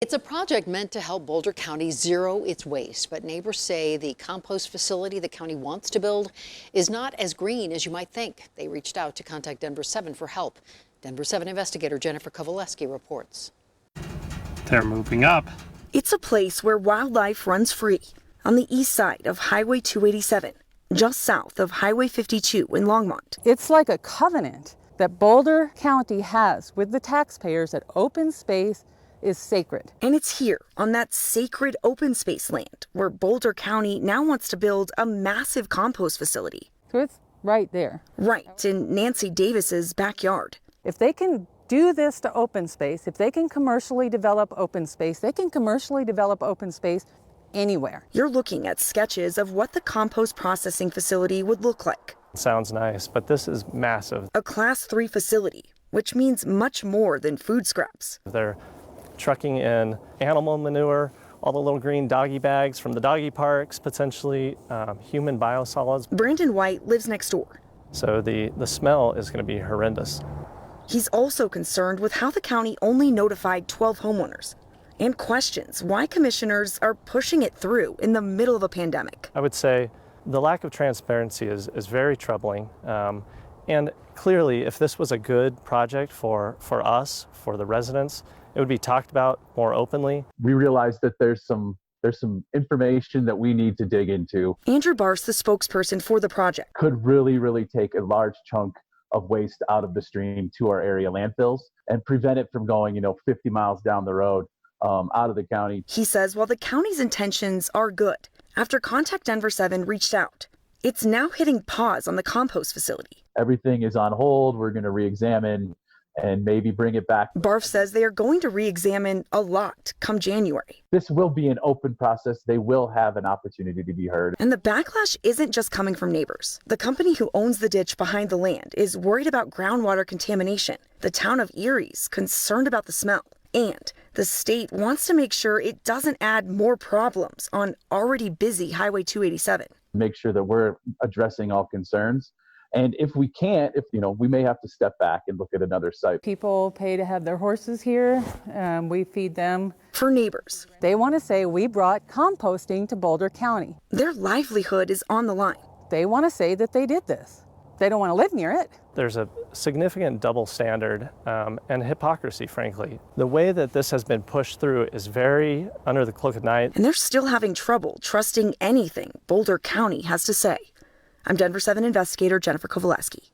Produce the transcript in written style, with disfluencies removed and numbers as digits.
It's a project meant to help Boulder County zero its waste, but neighbors say the compost facility the county wants to build is not as green as you might think. They reached out to contact Denver 7 for help. Denver 7 investigator Jennifer Kovaleski reports. They're moving up. It's a place where wildlife runs free on the east side of Highway 287, just south of Highway 52 in Longmont. It's like a covenant that Boulder County has with the taxpayers that open space is sacred. And it's here on that sacred open space land where Boulder County now wants to build a massive compost facility. So it's right there. Right in Nancy Davis's backyard. If they can do this to open space, if they can commercially develop open space, they can commercially develop open space anywhere. You're looking at sketches of what the compost processing facility would look like. Sounds nice, but this is massive. A Class 3 facility, which means much more than food scraps. They're trucking in animal manure, all the little green doggy bags from the doggy parks, potentially human biosolids. Brandon White lives next door. So the smell is going to be horrendous. He's also concerned with how the county only notified 12 homeowners and questions why commissioners are pushing it through in the middle of a pandemic. I would say the lack of transparency is very troubling. And clearly, if this was a good project for us, for the residents, it would be talked about more openly. We realize that there's some information that we need to dig into. Andrew Barse, the spokesperson for the project, could really take a large chunk of waste out of the stream to our area landfills and prevent it from going, 50 miles down the road out of the county. He says while the county's intentions are good, after Contact Denver 7 reached out, it's now hitting pause on the compost facility. Everything is on hold. We're going to re-examine and maybe bring it back. Barf says they are going to re-examine a lot come January. This will be an open process. They will have an opportunity to be heard. And the backlash isn't just coming from neighbors. The company who owns the ditch behind the land is worried about groundwater contamination. The town of Erie's concerned about the smell. And the state wants to make sure it doesn't add more problems on already busy Highway 287. Make sure that we're addressing all concerns. And if we can't, we may have to step back and look at another site. People pay to have their horses here. We feed them. For neighbors, they want to say we brought composting to Boulder County. Their livelihood is on the line. They want to say that they did this. They don't want to live near it. There's a significant double standard and hypocrisy, frankly. The way that this has been pushed through is very under the cloak of night. And they're still having trouble trusting anything Boulder County has to say. I'm Denver 7 investigator Jennifer Kovaleski.